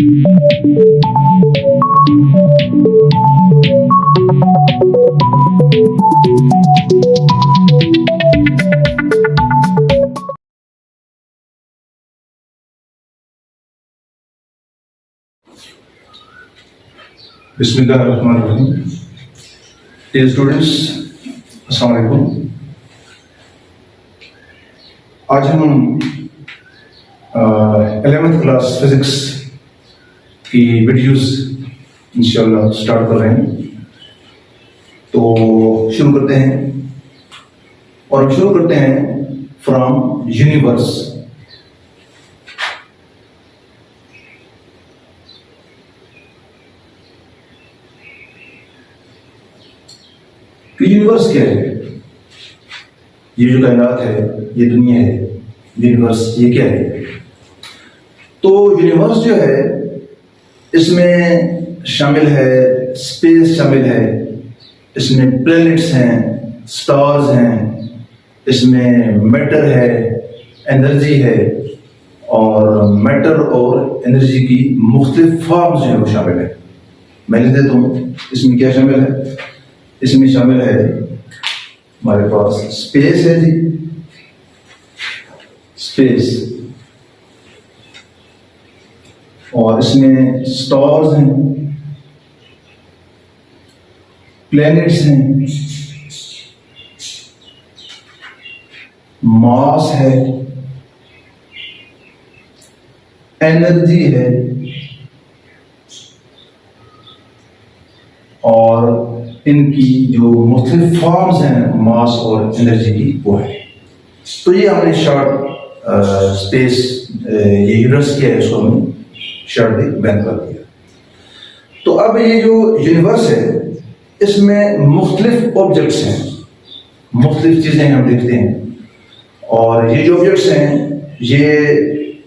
बिस्मिल्लाहिर्रहमानिर्रहीम। Dear students, अस्सलाम वालेकुम। आज हम 11th क्लास फिजिक्स की वीडियोस इंशाल्लाह स्टार्ट कर रहे हैं। तो शुरू करते हैं, और शुरू करते हैं फ्रॉम यूनिवर्स। यूनिवर्स क्या है? ये जो कायनात है, ये दुनिया है, यूनिवर्स ये क्या है? तो यूनिवर्स जो है, इसमें शामिल है स्पेस, शामिल है, इसमें प्लैनेट्स हैं, स्टार्स हैं, इसमें मैटर है, एनर्जी है, और मैटर और एनर्जी की मुख्तलिफ फॉर्म्स जो है वो शामिल है। मैं लिख देता हूँ, इसमें क्या शामिल है? इसमें शामिल है हमारे पास स्पेस है जी, स्पेस, और इसमें स्टार्स हैं, प्लैनेट्स हैं, मास है, एनर्जी है, और इनकी जो मुख्तलिफ फॉर्म्स हैं मास और एनर्जी की, वो है। तो ये हमने शॉर्ट स्पेस, ये यूनिवर्स क्या है, इसको हमने शॉर्टली बयान कर दिया। तो अब ये जो यूनिवर्स है, इसमें मुख्तलिफ ऑब्जेक्ट्स हैं, मुख्तलिफ चीज़ें हम देखते हैं, और ये जो ऑब्जेक्ट्स हैं, ये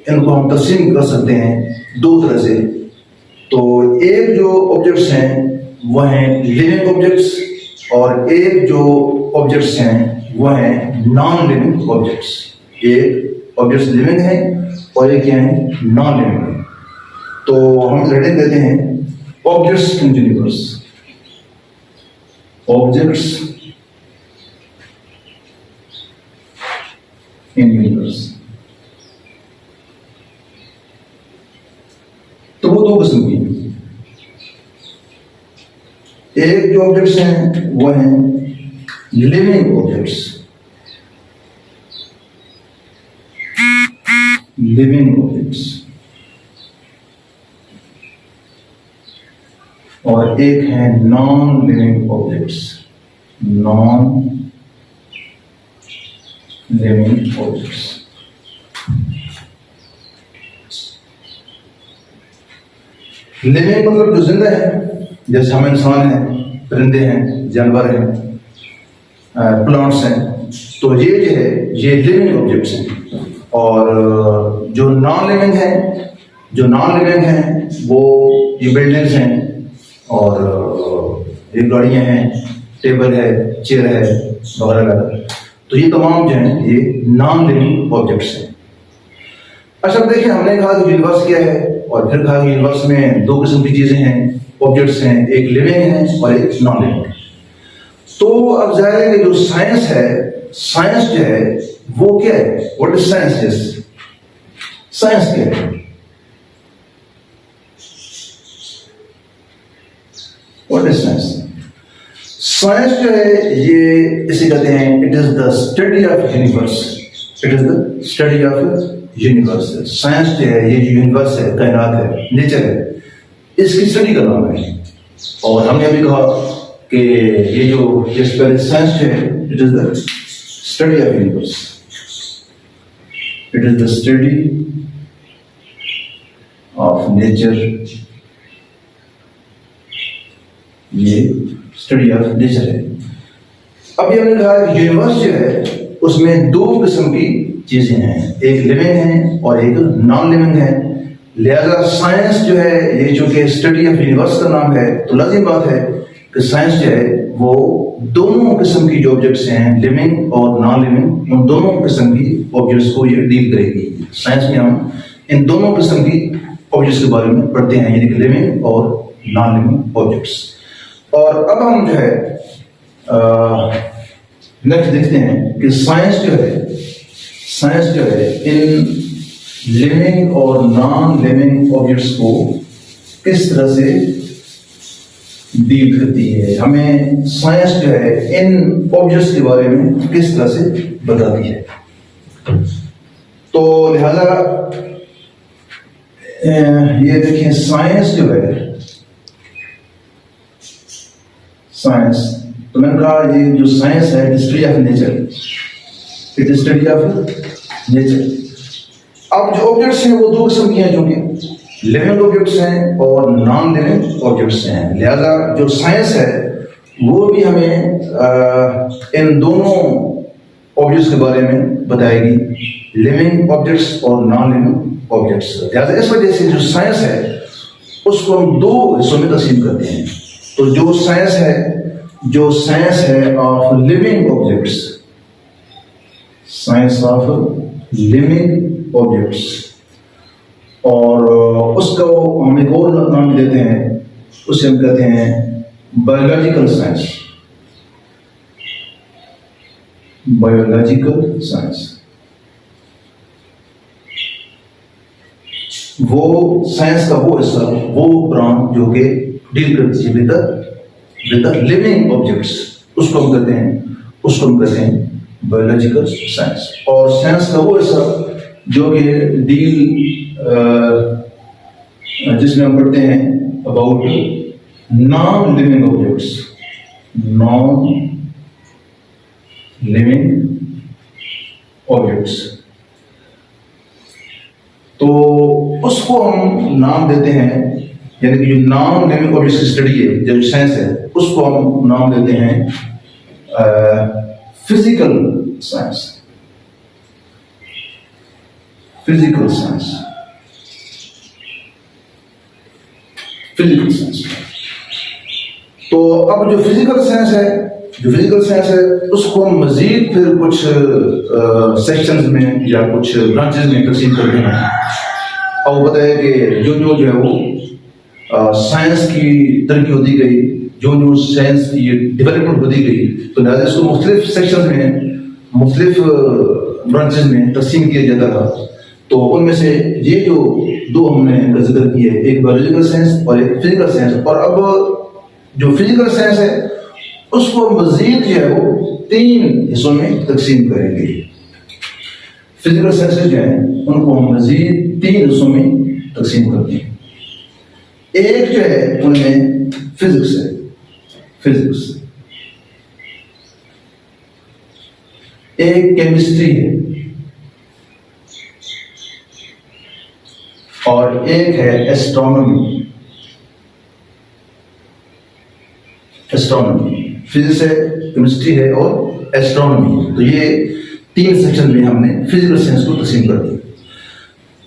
इनको हम तकसीम कर सकते हैं दो तरह से। तो एक जो ऑब्जेक्ट्स हैं वो हैं लिविंग ऑब्जेक्ट्स, और एक जो ऑब्जेक्ट्स हैं वो हैं नॉन लिविंग ऑब्जेक्ट्स। एक ऑब्जेक्ट्स लिविंग है और एक क्या है, नॉन लिविंग है। तो हम हेडिंग देते हैं objects in universe, objects in universe. तो वो दो किस्म की हैं। एक जो ऑब्जेक्ट्स हैं वो हैं लिविंग ऑब्जेक्ट्स, लिविंग ऑब्जेक्ट्स, और एक है non living objects, non living objects. Living मतलब जो जिंदा है, जैसे हम इंसान हैं, परिंदे हैं, जानवर हैं, प्लांट्स हैं। तो ये जो है, ये लिविंग ऑब्जेक्ट्स हैं। और जो नॉन लिविंग हैं, जो नॉन लिविंग हैं वो ये बिल्डिंग्स हैं, और ये गाड़ियाँ हैं, टेबल है, चेयर है, वगैरह वगैरह। तो ये तमाम जो हैं ये नॉन लिविंग ऑब्जेक्ट्स हैं। अच्छा देखिए, हमने कहा कि यूनिवर्स क्या है, और फिर कहा कि यूनिवर्स में दो किस्म की चीज़ें हैं, ऑब्जेक्ट्स हैं, एक लिविंग है और एक नॉन लिविंग है। तो अब जाहिर है कि जो साइंस है, साइंस जो है वो क्या है? What is science? साइंस क्या है? What is science? साइंस जो है ये इसे कहते हैं, it is the study of universe, it is the study of universe. Science जो है, ये जो यूनिवर्स है, कायनात है, नेचर है, इसकी स्टडी का नाम है। और हमने अभी कहा कि ये जो साइंस है, it is the study of universe, it is the study of nature, ये स्टडी ऑफ नेचर है। अभी हमने कहा यूनिवर्स जो है उसमें दो किस्म की चीजें हैं, एक लिविंग है और एक नॉन लिविंग है। लिहाजा साइंस जो है, ये चूंकि स्टडी ऑफ यूनिवर्स का नाम है, तो लाजिम बात है कि साइंस जो है वो दोनों किस्म की जो ऑब्जेक्ट्स हैं, लिविंग और नॉन लिविंग, उन दोनों किस्म की ऑब्जेक्ट्स को ये डील करेगी। साइंस में हम इन दोनों किस्म की ऑब्जेक्ट्स के बारे में पढ़ते हैं, यानी कि लिविंग और नॉन लिविंग ऑब्जेक्ट्स। और अब हम जो है नेक्स्ट देखते हैं कि साइंस जो है इन लिविंग और नॉन लिविंग ऑब्जेक्ट्स को किस तरह से डील करती है। हमें साइंस जो है इन ऑब्जेक्ट्स के बारे में किस तरह से बताती है। तो लिहाजा ये देखिए, साइंस जो है, साइंस तो मैंने कहा ये जो साइंस है history of nature, it is study of nature. अब जो ऑब्जेक्ट्स हैं वो दो किस्म के हैं, जो कि लिविंग ऑब्जेक्ट्स हैं और नॉन लिविंग ऑब्जेक्ट्स हैं। लिहाजा जो साइंस है वो भी हमें इन दोनों ऑब्जेक्ट्स के बारे में बताएगी, लिविंग ऑब्जेक्ट्स और नॉन लिविंग ऑब्जेक्ट्स। लिहाजा इस वजह से जो साइंस है उसको हम दो हिस्सों में तकसीम करते हैं। तो जो साइंस है of living objects, science of living objects, और उसको हम एक और नाम देते हैं, उसे हम कहते हैं बायोलॉजिकल साइंस। बायोलॉजिकल साइंस वो साइंस का वो हिस्सा, वो ब्रांच जो कि डील करती है विद द लिविंग ऑब्जेक्ट्स, उसको हम कहते हैं बायोलॉजिकल साइंस। और साइंस का वो हिस्सा जो कि डील जिसमें हम पढ़ते हैं about non living objects, non living objects, तो उसको हम नाम देते हैं, यानी कि जो नॉन लिविंग ऑब्जेक्ट्स की स्टडी है, जो साइंस है, उसको हम नाम देते हैं physical science. Physical science, physical science. तो अब जो फिजिकल साइंस है उसको हम मजीद फिर कुछ सेक्शंस में या कुछ ब्रांचेस में तकसीम करते हैं। और बताया कि जो है वो साइंस की तरक्की होती गई, जो साइंस की डेवलपमेंट होती गई, तो लिहाजा इसको मुख्तलिफ सेक्शंस में, मुख्तलिफ ब्रांचेस में तकसीम किया जाता था। तो उनमें से ये जो दो हमने जिक्र किया है, एक बायोलॉजिकल साइंस और एक फिजिकल साइंस। और अब जो फिजिकल साइंस है उसको मजीद जो है वो तीन हिस्सों में तकसीम करेंगे। फिजिकल साइंस जो है उनको हम मजीद तीन हिस्सों में तकसीम करते हैं। एक जो है उनमें फिजिक्स है, फिजिक्स, एक केमिस्ट्री है, और एक है एस्ट्रोनॉमी। फिजिक्स है, केमिस्ट्री है और एस्ट्रोनॉमी। तो ये तीन सेक्शन में हमने फिजिकल साइंस को तकसीम कर दिया।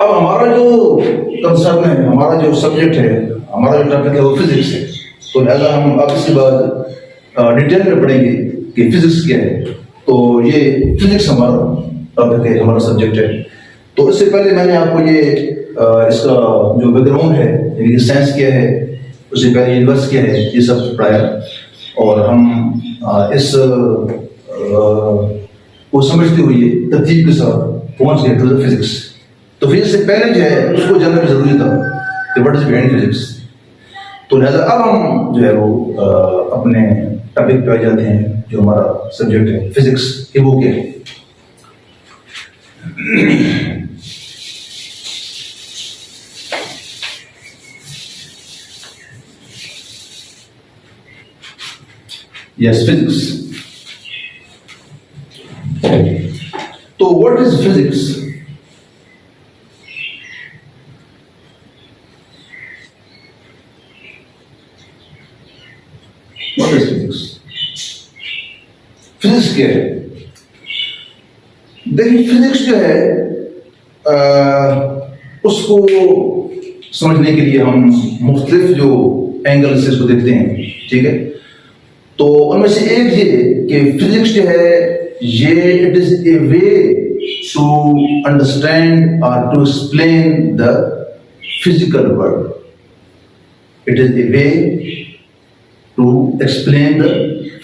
अब हमारा जो कंसर्न है, हमारा जो सब्जेक्ट है, हमारा जो टॉपिक है वो फिजिक्स है। तो लिहाजा हम अब इसके बाद डिटेल में पढ़ेंगे कि फिजिक्स क्या है। तो ये फिजिक्स हमारा टॉपिक है, हमारा सब्जेक्ट है। तो इससे पहले मैंने आपको ये इसका जो बैकग्राउंड है, यानी कि साइंस क्या है, उससे पहले यूनिवर्स क्या है, ये सब पढ़ाया। और हम इस को समझते हुए तरतीब के साथ पहुंच गए टू फिजिक्स। तो फिजिक्स से पहले जो है उसको जानना भी जरूरी था कि व्हाट इज बिहाइंड फिजिक्स। तो लिहाजा अब हम जो है वो अपने टॉपिक पे आ जाते हैं, जो हमारा सब्जेक्ट है फिजिक्स कि वो क्या है। Yes, physics. तो what is physics? What is physics? Physics क्या है? देखिए, फिजिक्स जो है उसको समझने के लिए हम मुख्तलिफ जो एंगल से इसको देखते हैं, ठीक है। तो उनमें से एक ये कि फिजिक्स जो है ये it is a way to understand और to explain the physical world. It is a way to explain the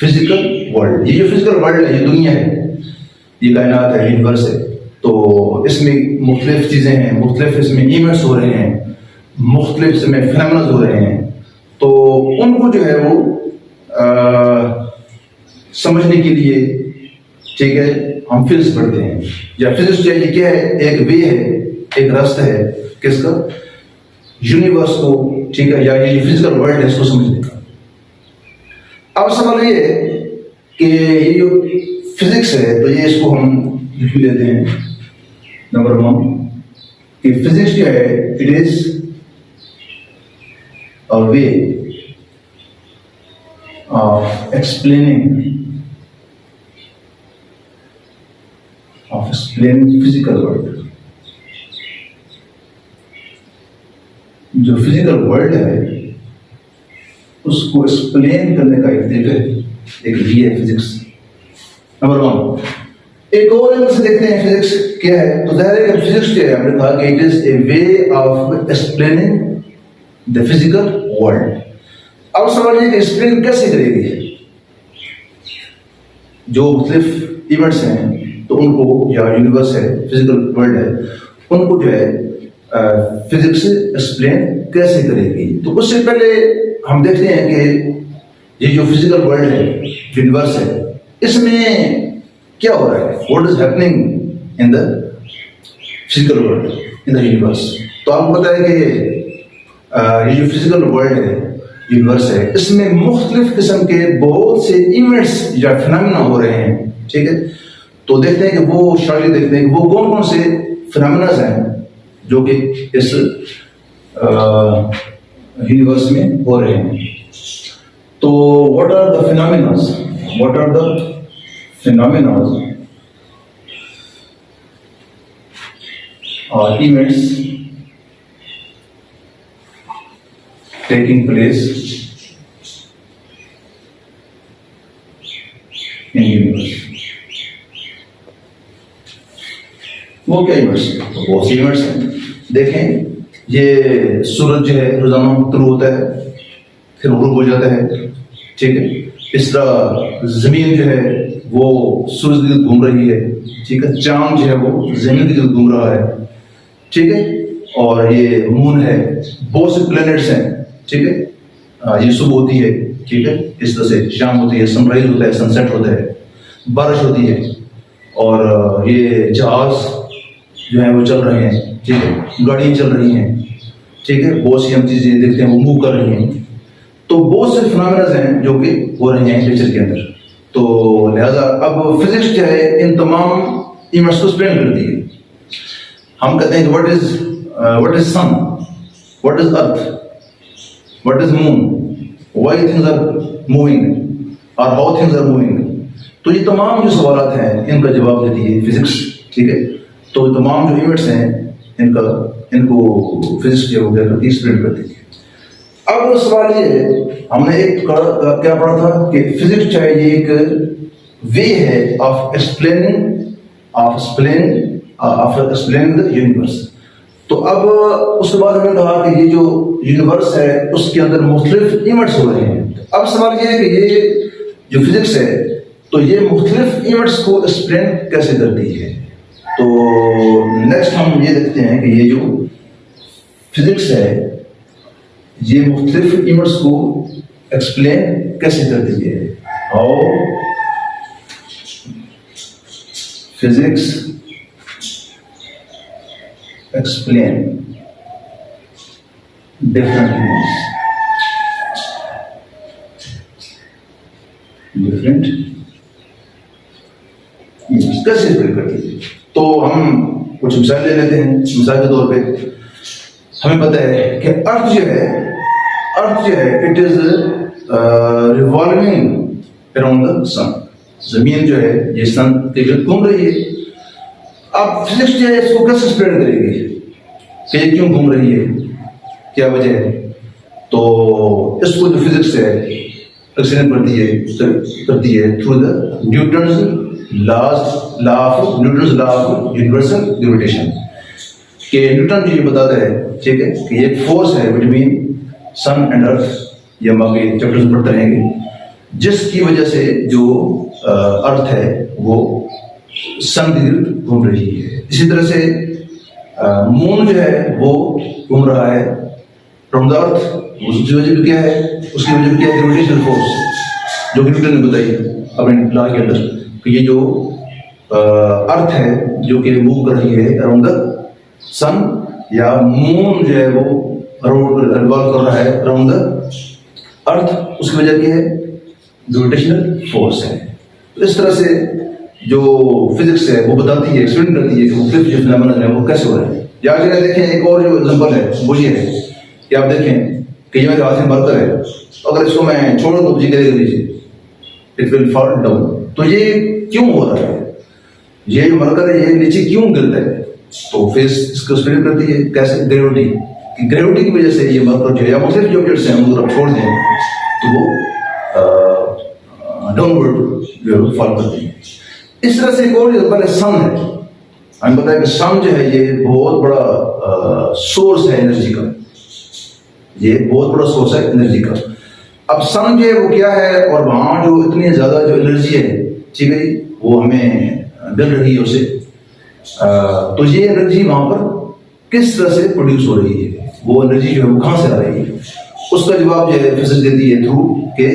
physical world. ये जो physical world है, ये दुनिया है, ये कायनात है, यूनिवर्स है, तो इसमें मुख्तलिफ चीज़ें हैं, मुख्तलिफ इसमें इवेंट्स हो रहे हैं, मुख्तलिफ इसमें फिनोमेना हो रहे हैं, तो उनको जो है वो समझने के लिए, ठीक है, हम फिजिक्स पढ़ते हैं। या फिजिक्स जो है क्या है, एक वे है, एक रास्ता है किसका, यूनिवर्स को, ठीक है, या ये फिजिकल वर्ल्ड है इसको समझने का। अब सवाल ये है कि ये जो फिजिक्स है, तो ये इसको हम लिख लेते हैं नंबर 1 कि फिजिक्स जो है it is a way of explaining physical world. जो फिजिकल वर्ल्ड है उसको एक्सप्लेन करने का एक तरीका है, एक वे है फिजिक्स। नंबर 1 एक और एंगल से देखते हैं फिजिक्स क्या है, तो जाहिर है फिजिक्स क्या है, हमने कहा कि it is a way of explaining the physical world. अब सवाल ये कि एक्सप्लेन कैसे करेगी, जो मुख्तलिफ इवेंट्स हैं तो उनको, या यूनिवर्स है, फिजिकल वर्ल्ड है, उनको जो है फिजिक्स एक्सप्लेन कैसे करेगी। तो उससे पहले हम देखते हैं कि ये जो फिजिकल वर्ल्ड है, यूनिवर्स है, इसमें क्या हो रहा है, what is happening in the physical world, in the universe. तो आपको पता है कि ये जो फिजिकल वर्ल्ड है, यूनिवर्स है, इसमें मुख्तलिफ किस्म के बहुत से इवेंट्स या फिनोमेना हो रहे हैं, ठीक है। तो देखते हैं कि वो शायद देखते हैं कि वो कौन कौन से फिनोमेना हैं जो कि इस यूनिवर्स में हो रहे हैं। तो what are the phenomenas, what are the phenomenas और events taking place in universe. वो क्या इवेंट्स है, बहुत से इवेंट्स हैं। देखें, ये सूरज जो है रोजाना तुलू होता है, फिर गुरूब हो जाता है, ठीक है। इस तरह जमीन जो है वो सूरज की तरफ घूम रही है, ठीक है। चांद जो है वो जमीन की तरफ घूम रहा है, ठीक है। और ये मून है, बहुत से प्लैनेट्स हैं, ठीक है। ये सुबह होती है, ठीक है, इस तरह से शाम होती है, सनराइज होता है, सनसेट होता है, बारिश होती है, और ये जहाज जो है वो चल रहे हैं, ठीक है, गाड़ियाँ चल रही हैं, ठीक है, बहुत सी हम चीज़ें देखते हैं वो मूव कर रही हैं। तो बहुत से फिनोमेना हैं जो कि हो रहे हैं नेचर के अंदर। तो लिहाजा अब फिजिक्स जो है इन तमाम इवेंट्स को एक्सप्लेन करती है। हम कहते हैं कि what is sun, what is earth, what is moon, why things are moving और हाउ थिंग्स आर मूविंग। तो ये तमाम जो सवाल हैं इनका जवाब देती है फिजिक्स, ठीक है। तो तमाम जो इवेंट्स हैं इनको फिजिक्स जो है एक्सप्लेन करती है। अब सवाल ये है, हमने एक क्या पढ़ा था कि फिजिक्स चाहे ये एक वे है ऑफ एक्सप्लेनिंग द यूनिवर्स। तो अब उसके बाद हमने कहा कि ये जो यूनिवर्स है उसके अंदर मुख्तलिफ इवेंट्स हो रहे हैं। अब सवाल ये है कि ये जो फिजिक्स है तो ये मुख्तलिफ इवेंट्स को एक्सप्लेन कैसे करती है। तो नेक्स्ट हम ये देखते हैं कि ये जो फिजिक्स है ये मुख्तलिफ इवेंट्स को एक्सप्लेन कैसे करती है। हाउ फिजिक्स एक्सप्लेन डिफरेंट कैसे एक्सप्लेन करती है। तो हम कुछ मिसाल ले लेते हैं। मिसाल के तौर पे हमें पता है कि अर्थ जो है it is revolving around the sun. जमीन जो है ये सन के इर्द घूम रही है। अब फिजिक्स जो है इसको कैसे एक्सप्लेन करेगी कि ये क्यों घूम रही है, क्या वजह है। तो इसको जो फिजिक्स है एक्सप्लेन करती है through the Newton's law of universal gravitation. कि न्यूटन जी ये बताता है, ठीक है, कि एक फोर्स है बिटवीन सन एंड अर्थ, ये हम आगे चैप्टर में पढ़ते रहेंगे, जिसकी वजह से जो अर्थ है वो सन के गिर्द घूम रही है। इसी तरह से मून जो है वो घूम रहा है फ्रॉम द अर्थ। उसकी वजह क्या है? उसकी वजह क्या है? ग्रेविटेशनल फोर्स, जो कि न्यूटन ने बताई अपने लॉ के अंदर, कि ये जो अर्थ है जो कि मूव कर रही है अराउंड द सन, या मून जो है वो रिवॉल्व कर रहा है अराउंड द अर्थ, उसकी वजह क्या है? ग्रेविटेशनल फोर्स है। तो इस तरह से जो फिजिक्स है वो बताती है, एक्सप्लेन करती है कि मुख्तलिफ जो फिनोमेना है वो कैसे हो रहे हैं। या अगर देखें एक और जो एग्जाम्पल है वो ये है कि आप देखें कि ये मेरे हाथ में मरकर है, अगर इसको मैं छोड़ दूँ जी करेगा लीजिए, इट विल फॉल डाउन। तो ये क्यों हो रहा है? ये जो मरकर है ये नीचे क्यों गिरता है? तो फिर इसको एक्सप्लेन करती है कैसे, ग्रेविटी की, ग्रेविटी की वजह से ये मरकर जो है या मुख्तलिफ जो ऑब्जेक्ट्स हैं उनको आप छोड़ दें तो वो डाउनवर्ड फॉल करती है। इस तरह से एक और एग्जाम्पल है सन है। हमें बताया कि सन जो है ये बहुत बड़ा सोर्स है एनर्जी का, ये बहुत बड़ा सोर्स है एनर्जी का। अब सन जो है वो क्या है, और वहाँ जो इतनी ज़्यादा जो एनर्जी है, ठीक है, वो हमें मिल रही है उसे, तो ये एनर्जी वहाँ पर किस तरह से प्रोड्यूस हो रही है, वो एनर्जी जो है वो कहाँ से आ रही है, उसका जवाब जो है फिजिक्स देती है थ्रू के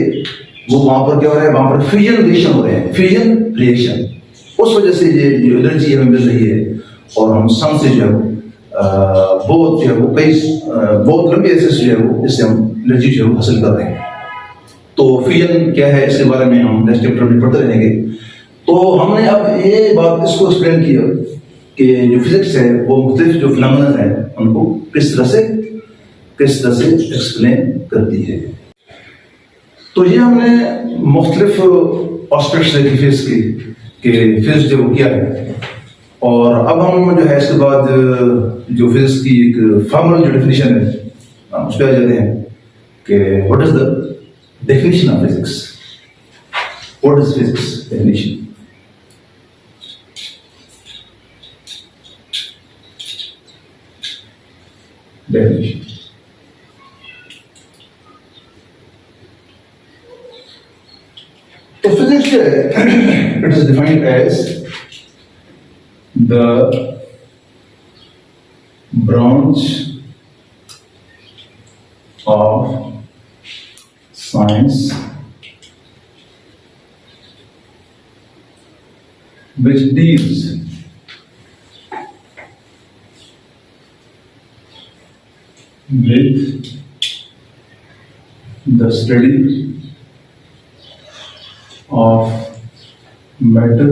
वो वहाँ पर क्या हो रहा है, वहाँ पर फ्यूजन रिएक्शन हो रहे हैं, फ्यूजन रिएक्शन, उस वजह से ये जो एनर्जी हमें मिल रही है। और हम सन से जो है बहुत जो है वो कई बहुत लंबे ऐसे जो है वो इससे हम एनर्जी जो है वो हासिल कर रहे हैं। तो फ्यूजन क्या है इसके बारे में हम नेक्स्ट चैप्टर में पढ़ते रहेंगे। तो हमने अब ये बात इसको एक्सप्लेन किया कि जो फिजिक्स है वो मुख्तलिफ जो फिनोमेना हैं उनको किस तरह से एक्सप्लेन करती है। तो ये हमने मुख्तलिफ एस्पेक्ट्स देखी फिजिक्स की कि फिजिक्स जो क्या है। और अब हम जो है इसके बाद जो फिजिक्स की एक फॉर्मल जो डेफिनेशन है उस पर आ जाते हैं कि what is the definition of physics, what is physics definition. तो फिजिक्स जो है it is defined as the branch of science which deals with the study of matter,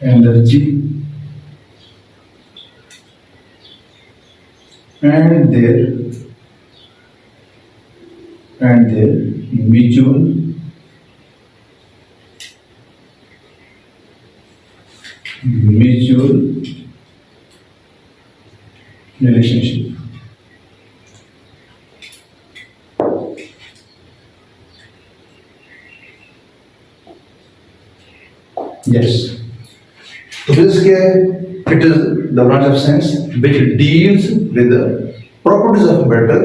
energy and their mutual relationship. Yes. So this it is the branch of science which deals with the properties of matter,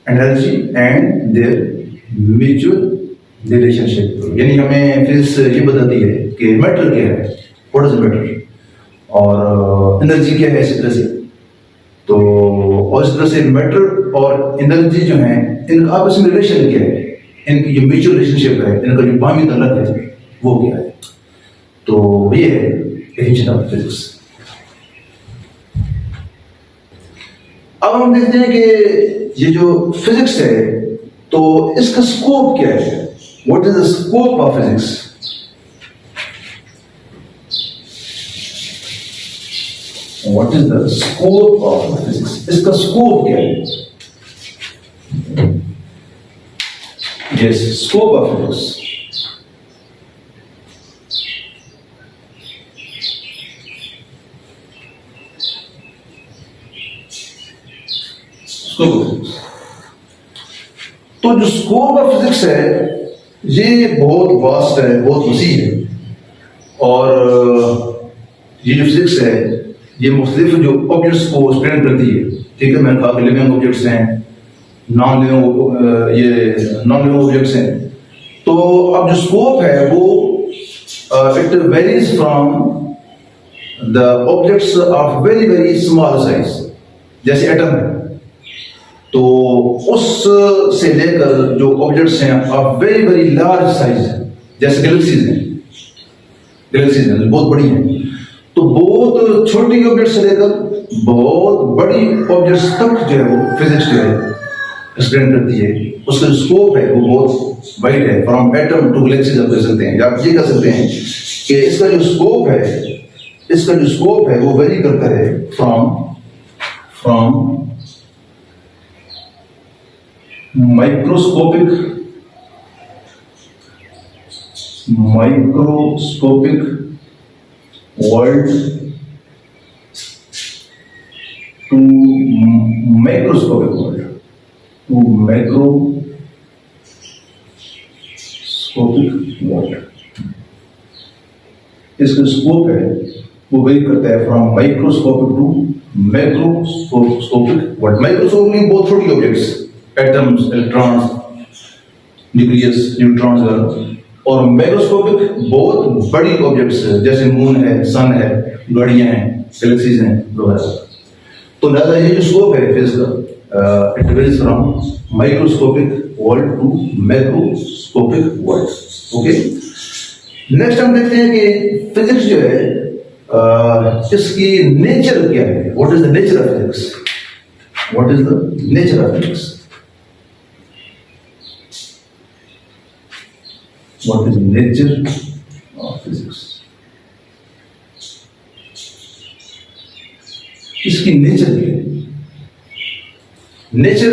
energy and their mutual relationship. यानी हमें physics ये बताती है कि matter क्या है, what is matter, और energy क्या है इसी तरह से। तो और इस तरह से मैटर और एनर्जी जो है इनका आपस में रिलेशन क्या है, इनकी जो म्यूचुअल रिलेशनशिप है, इनका जो बामी तलक है वो क्या है। तो ये है डेफिनेशन ऑफ फिजिक्स। अब हम देखते हैं कि ये जो फिजिक्स है तो इसका स्कोप क्या है, what is the scope of physics. What is the scope of physics, इसका स्कोप क्या है। Yes, scope of physics. तो जो स्कोप ऑफ फिजिक्स है ये बहुत वास्ट है, बहुत वसी है। और ये जो फिजिक्स है ये मुख्तलिफ जो ऑब्जेक्ट्स को स्प्रेड करती है। ठीक है, मैंने कहा कि लिविंग ऑब्जेक्ट्स हैं, नॉन लिविंग ऑब्जेक्ट्स हैं। तो अब जो स्कोप है वो it varies from the objects of very very small size, जैसे एटम है तो उस से लेकर जो ऑब्जेक्ट्स हैं of very very large size, जैसे गैलेक्सीज हैं बहुत बड़ी हैं। तो बहुत छोटी ऑब्जेक्ट से लेकर बहुत बड़ी ऑब्जेक्ट्स तक जो है वो फिजिक्स जो है एक्सप्लेन करती है। उसका जो स्कोप है वो बहुत वाइड है, फ्रॉम एटम टू गैलेक्सीज आप कह सकते हैं। आप ये कह सकते हैं कि इसका जो स्कोप है वो वेरी करता है from microscopic world to macroscopic world. इसका स्कोप है वो वेरी करता है from microscopic to macroscopic world. Microscopic बहुत छोटी objects, atoms, electrons, nucleus, neutrons वगैरह, और मैक्रोस्कोपिक बहुत बड़ी ऑब्जेक्ट्स जैसे मून है, सन है, गाड़ियां हैं, गैलेक्सीज हैं वगैरह। तो लिहाजा ये जो स्कोप है फिजिक्स का it varies from microscopic world to macroscopic world. Okay, next हम देखते हैं कि फिजिक्स जो है इसकी नेचर क्या है। What is the nature of physics? What is the nature of physics? What is the nature of physics? इसकी नेचर क्या है? नेचर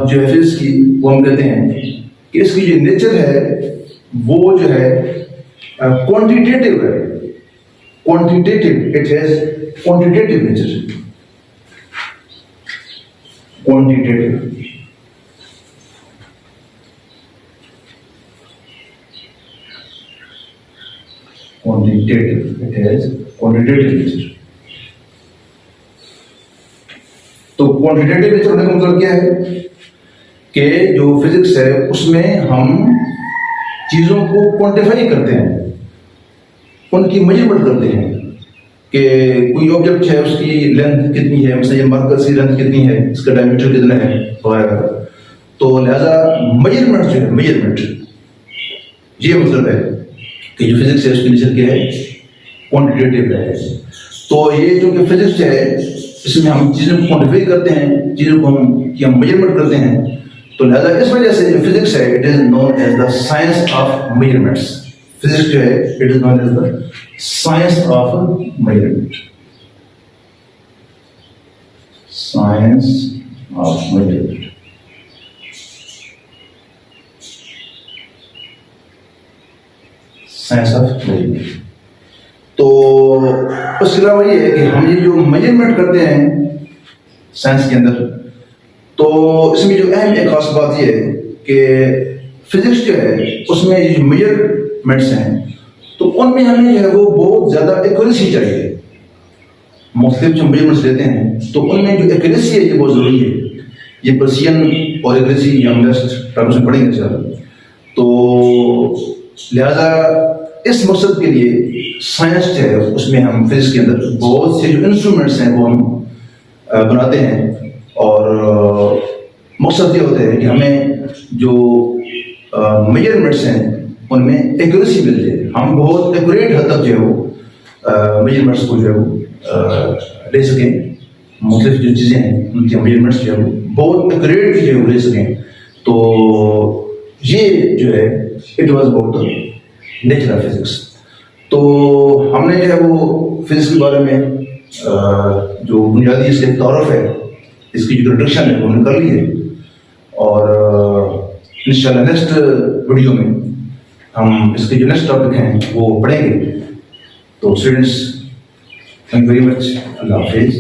जो है फिजिक्स की वो हम कहते हैं कि इसकी जो नेचर है वो जो है क्वांटिटेटिव है। Quantitative, it has quantitative nature, quantitative। It has quantitative nature। तो क्वांटिटेटिव नेचर होने का मतलब क्या है कि जो फिजिक्स है उसमें हम चीजों को क्वांटिफाई करते हैं, उनकी मेजरमेंट करते हैं कि कोई ऑब्जेक्ट है उसकी लेंथ कितनी है, मतलब ये मार्कर की लेंथ कितनी है, इसका डायमीटर कितना है वगैरह। तो लिहाजा मेजरमेंट जो है, मेजरमेंट ये मतलब है कि जो फिजिक्स है उसकी नेचर क्या है, क्वांटिटेटिव है। तो ये जो कि फिजिक्स है इसमें हम चीज़ों को क्वांटिफाई करते हैं, चीज़ों को हम मेजरमेंट करते हैं। तो लिहाजा इस वजह से जो फिजिक्स है it is known as the science of measurements. Physics जो है it is known as the science of measurement, science of measurement. Science of measurement. तो उसके अलावा ये है कि हम ये जो मेजरमेंट करते हैं साइंस के अंदर, तो इसमें जो अहम एक खास बात ये है कि फिजिक्स जो है उसमें ये जो मेजरमेंट्स हैं तो उनमें हमें जो है वो बहुत ज़्यादा एक्यूरेसी चाहिए। मुख्तलिफ जो मेजरमेंट्स लेते हैं तो उनमें जो एक्यूरेसी है ये बहुत ज़रूरी है। ये प्रेसिजन और एक्यूरेसी हम नेक्स्ट टर्म्स में पढ़ेंगे इंशाल्लाह। तो लिहाजा इस मकसद के लिए साइंस जो है उसमें हम फिजिक्स के अंदर बहुत से जो इंस्ट्रूमेंट्स हैं वो हम बनाते हैं, और मकसद ये होता है कि हमें जो मेजरमेंट्स हैं उनमें एक्यूरेसी मिल जाए, हम बहुत एक्यूरेट हद तक जो है वो मेजरमेंट्स को जो है वो ले सकें। मुख्तलिफ जो चीज़ें हैं उनके मेजरमेंट्स जो है वो बहुत एक्यूरेट जो है वो ले सकें। तो ये जो है it was about the nature of physics. तो हमने जो है वो फिजिक्स के बारे में जो बुनियादी इसके तारुफ है, इसकी जो इंट्रोडक्शन है वो हमने कर ली है, और इंशाल्लाह नेक्स्ट वीडियो में हम इसके जो नेक्स्ट टॉपिक हैं वो पढ़ेंगे। तो students, thank you very much. अल्लाह हाफिज़।